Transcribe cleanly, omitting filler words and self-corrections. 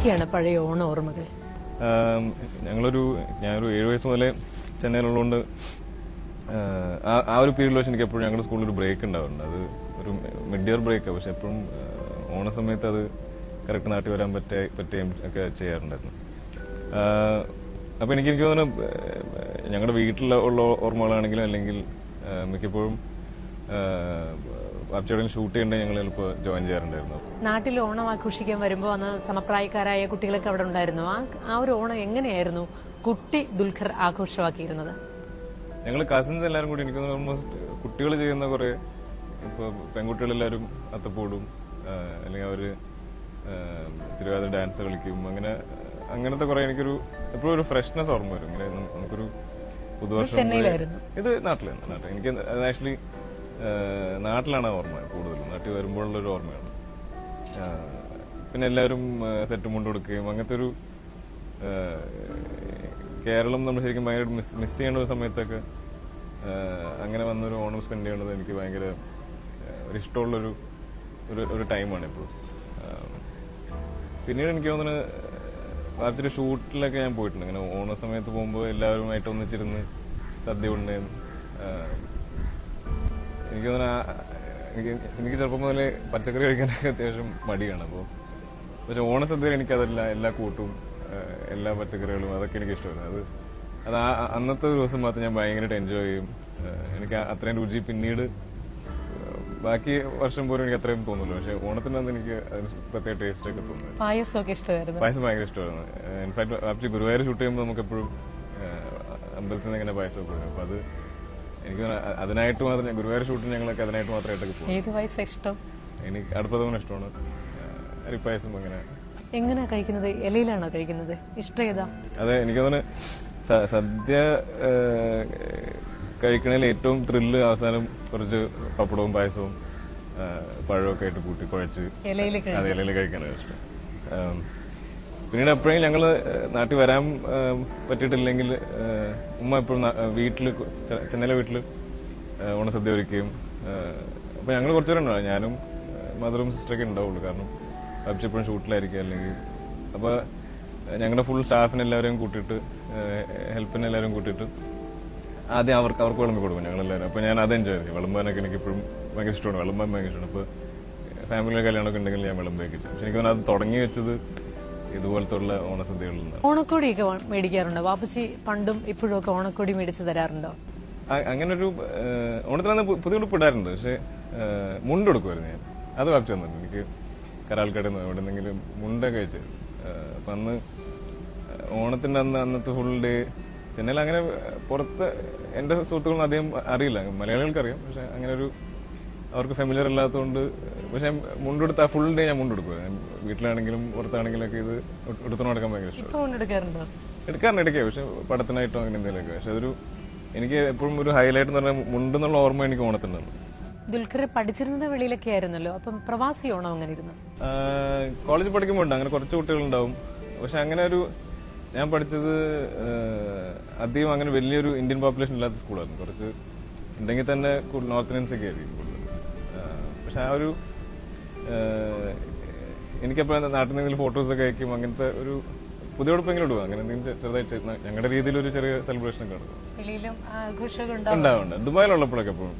എന്തൊക്കെയാണ് പഴയ ഓണ ഓർമ്മകൾ? ഞാനൊരു 7 വയസ്സ് മുതലേ ചെന്നൈയിലുള്ളതുകൊണ്ട് ആ ഒരു പീരീഡിൽ വെച്ച് എനിക്ക് എപ്പോഴും ഞങ്ങളുടെ സ്കൂളിൽ ഒരു ബ്രേക്ക് ഉണ്ടാവുന്നുണ്ട്. അത് ഒരു മിഡ് ഇയർ ബ്രേക്കാണ്. പക്ഷെ എപ്പോഴും ഓണ സമയത്ത് അത് കറക്റ്റ് നാട്ടിൽ വരാൻ പറ്റുകയും ഒക്കെ ചെയ്യാറുണ്ടായിരുന്നു. അപ്പൊ എനിക്ക് തോന്നുന്നു ഞങ്ങളുടെ വീട്ടിലുള്ള ഓർമ്മകളാണെങ്കിലും അല്ലെങ്കിൽ മിക്കപ്പോഴും വാപ്ചയുടെ ഷൂട്ട് ചെയ്യണ്ടെങ്കിൽ ഞങ്ങൾ ചിലപ്പോൾ ജോയിൻ ചെയ്യാറുണ്ടായിരുന്നു. നാട്ടിൽ ഓണം ആഘോഷിക്കാൻ വരുമ്പോൾ അന്ന് സമപ്രായക്കാരായ കുട്ടികളൊക്കെ അവിടെ ഉണ്ടായിരുന്നു. ആ ഒരു ഓണം എങ്ങനെയായിരുന്നു കുട്ടി ദുൽഖർ ആഘോഷമാക്കിയിരുന്നത്? ഞങ്ങൾ കസിൻസ് എല്ലാവരും കൂടി എനിക്ക് ഓൾമോസ്റ്റ് കുട്ടികൾ ചെയ്യുന്ന കുറെ ഇപ്പൊ പെൺകുട്ടികളെല്ലാവരും അത്തപ്പോടും അല്ലെങ്കിൽ അവര് തിരുവാതിര ഡാൻസ് കളിക്കും. അങ്ങനത്തെ കുറെ എനിക്കൊരു എപ്പോഴും ഒരു ഫ്രഷ്നെസ് ഓർമ്മ വരും. ഇങ്ങനെ നമുക്കൊരു പുതുവർഷം ഇത് നാട്ടിലാണ്. എനിക്ക് ആക്ച്വലി നാട്ടിലാണ് ഓർമ്മ കൂടുതലും. നാട്ടിൽ വരുമ്പോഴുള്ളൊരു ഓർമ്മയാണ്. പിന്നെ എല്ലാവരും സെറ്റ് മുണ്ട് കൊടുക്കുകയും അങ്ങനത്തെ ഒരു കേരളം നമ്മൾ ശരിക്കും ഭയങ്കര മിസ് ചെയ്യേണ്ട ഒരു സമയത്തൊക്കെ അങ്ങനെ വന്നൊരു ഓണം സ്പെൻഡ് ചെയ്യണത് എനിക്ക് ഭയങ്കര ഒരു ഇഷ്ടമുള്ളൊരു ഒരു ടൈമാണ് എപ്പോഴും. പിന്നീട് എനിക്ക് തോന്നുന്നത് വാർച്ചൊരു ഷൂട്ടിലൊക്കെ ഞാൻ പോയിട്ടുണ്ട്. ഇങ്ങനെ ഓണ സമയത്ത് പോകുമ്പോൾ എല്ലാവരുമായിട്ട് ഒന്നിച്ചിരുന്ന് സദ്യ ഉണ്ണയും എനിക്ക് തോന്നുന്നു എനിക്ക് ചെറുപ്പം മുതലേ പച്ചക്കറി കഴിക്കാനൊക്കെ അത്യാവശ്യം മടിയാണ്. പക്ഷെ ഓണസദ്യയിൽ എനിക്കതെല്ലാം എല്ലാ കൂട്ടും എല്ലാ പച്ചക്കറികളും അതൊക്കെ എനിക്ക് ഇഷ്ടമായിരുന്നു. അത് അന്നത്തെ ദിവസം മാത്രം ഞാൻ ഭയങ്കരമായിട്ട് എൻജോയ് ചെയ്യും. എനിക്ക് അത്രയും രുചി പിന്നീട് ബാക്കി വർഷം പോലും എനിക്ക് അത്രയും തോന്നുള്ളൂ. പക്ഷെ ഓണത്തിന് അന്ന് എനിക്ക് അതിന് പ്രത്യേക ടേസ്റ്റ് ഒക്കെ തോന്നുന്നു. പായസം ഭയങ്കര ഇഷ്ടമായിരുന്നു. ഇൻഫാക്ട് ഗുരുവായൂർ ഷൂട്ട് ചെയ്യുമ്പോൾ നമുക്ക് എപ്പോഴും അമ്പലത്തിൽ നിന്ന് ഇങ്ങനെ പായസം ഒക്കെ അപ്പൊ അത് എനിക്ക് അതിനായിട്ട് മാത്രം ഗുരുവായൂർ ഷൂട്ടിന് ഞങ്ങളൊക്കെ അതിനായിട്ട് മാത്രമായിട്ടൊക്കെ പോകും. ഏത് പായസം ഇഷ്ടം? എനിക്ക് അടുപ്പതവണ ഇഷ്ടമാണ്. അരിപ്പായസം എങ്ങനെയാ കഴിക്കുന്നത്? ഇലയിലാണോ കഴിക്കുന്നത്? ഇഷ്ടം ഏതാ? അതെ, എനിക്ക് തോന്നുന്നു സദ്യ കഴിക്കണതിൽ ഏറ്റവും ത്രില്ല് അവസാനം കുറച്ച് പപ്പടവും പായസവും പഴമൊക്കെ ആയിട്ട് കൂട്ടി കുഴച്ച് ഇലയിൽ കഴിക്കാനാണ് ഇഷ്ടം. പിന്നീട് എപ്പോഴെങ്കിലും ഞങ്ങള് നാട്ടിൽ വരാൻ പറ്റിയിട്ടില്ലെങ്കിൽ ഉമ്മ എപ്പോഴും വീട്ടില് ചെന്നൈയിലെ വീട്ടില് ഓണസദ്യ ഒരുക്കുകയും അപ്പൊ ഞങ്ങൾ കുറച്ചുപേരുണ്ടാവും. ഞാനും മദറും സിസ്റ്ററൊക്കെ ഉണ്ടാവുള്ളൂ. കാരണം അബ്ജി എപ്പോഴും ഷൂട്ടിലായിരിക്കും. അല്ലെങ്കിൽ അപ്പൊ ഞങ്ങളുടെ ഫുൾ സ്റ്റാഫിനെ എല്ലാവരെയും കൂട്ടിയിട്ട് ഹെൽപ്പിനെ എല്ലാവരും കൂട്ടിയിട്ട് ആദ്യം അവർക്ക് വിളമ്പി കൊടുക്കും ഞങ്ങളെല്ലാവരും. അപ്പൊ ഞാൻ അത് എൻജോയ് ചെയ്തു. വിളമ്പാനൊക്കെ എനിക്ക് ഇപ്പോഴും ഭയങ്കര ഇഷ്ടമാണ്. വിളമ്പാൻ ഭയങ്കര ഇഷ്ടമാണ്. അപ്പൊ ഫാമിലിയുടെ കല്യാണമൊക്കെ ഉണ്ടെങ്കിൽ ഞാൻ വിളമ്പൊക്കെ ചെയ്യും. പക്ഷെ എനിക്ക് അത് തുടങ്ങി വെച്ചത് ഇതുപോലത്തെ ഉള്ള ഓണസദ്യകളിൽ നിന്നാണ്. ഓണക്കോടിയൊക്കെ മേടിക്കാറുണ്ടോ? വാപ്പച്ചി പണ്ടും ഇപ്പോഴും ഒക്കെ ഓണക്കോടി മേടിച്ച് തരാറുണ്ടോ? അങ്ങനൊരു ഓണത്തിനന്ന് പുതിയ ഉടുപ്പ് ഇടാറുണ്ട്. പക്ഷെ മുണ്ട് കൊടുക്കുമായിരുന്നു ഞാൻ. അത് വാപ്പിച്ചു തന്നിട്ടുണ്ട് എനിക്ക്. കരാൽക്കടയിൽ നിന്ന് എവിടെ നിന്നെങ്കിലും മുണ്ടൊക്കെ കഴിച്ച്. അപ്പൊ അന്ന് ഓണത്തിന്റെ അന്നത്തെ ഫുൾ ഡേ ചെന്നൈയിൽ അങ്ങനെ പുറത്ത് എന്റെ സുഹൃത്തുക്കളൊന്നും അധികം അറിയില്ല. മലയാളികൾക്ക് അറിയാം. പക്ഷെ അങ്ങനെ ഒരു അവർക്ക് ഫെമിലിയർ അല്ലാത്തതുകൊണ്ട്. പക്ഷെ മുണ്ടെടുത്ത ഫുൾ ഡേ ഞാൻ മുണ്ടെടുക്കുമായിരുന്നു. വീട്ടിലാണെങ്കിലും പുറത്താണെങ്കിലും ഒക്കെ ഇത് എടുത്തോണ്ട് നടക്കാൻ ഭയങ്കര ഇഷ്ടം. എടുക്കാറുണ്ട് ഇടയ്ക്ക്. പക്ഷെ പടത്തിനായിട്ടോ അങ്ങനെ എന്തെങ്കിലുമൊക്കെ. പക്ഷെ അതൊരു എനിക്ക് എപ്പോഴും ഒരു ഹൈലൈറ്റ് എന്ന് പറഞ്ഞാൽ മുണ്ടെന്നുള്ള ഓർമ്മ എനിക്ക് ഓണത്തിനുണ്ട്. ദുൽഖർ പഠിച്ചിരുന്നത് വെളിയിലൊക്കെ ആയിരുന്നല്ലോ. അപ്പം പ്രവാസി ഓണം അങ്ങനെ ഇരുന്നു? കോളേജിൽ പഠിക്കുമ്പോൾ അങ്ങനെ കുറച്ച് കുട്ടികളുണ്ടാവും. പക്ഷെ അങ്ങനെ ഒരു ഞാൻ പഠിച്ചത് അധികം അങ്ങനെ വലിയൊരു ഇന്ത്യൻ പോപ്പുലേഷൻ ഇല്ലാത്ത സ്കൂളായിരുന്നു. കുറച്ച് ഉണ്ടെങ്കിൽ തന്നെ നോർത്ത് ഇന്ത്യൻസ് ഒക്കെ ആയിരിക്കും കൂടുതൽ. പക്ഷെ ആ ഒരു എനിക്കപ്പോ നാട്ടിൽ നിന്നെങ്കിലും ഫോട്ടോസൊക്കെ അയക്കും. അങ്ങനത്തെ ഒരു പുതിയ ഉടുപ്പെങ്കിലും ഇടുക. അങ്ങനെ എന്തെങ്കിലും ചെറുതായിട്ട് ഞങ്ങളുടെ രീതിയിൽ ഒരു ചെറിയ സെലിബ്രേഷൻ ഒക്കെ നടക്കും. ഉണ്ടാവും ദുബായിലുള്ളപ്പോഴൊക്കെ എപ്പോഴും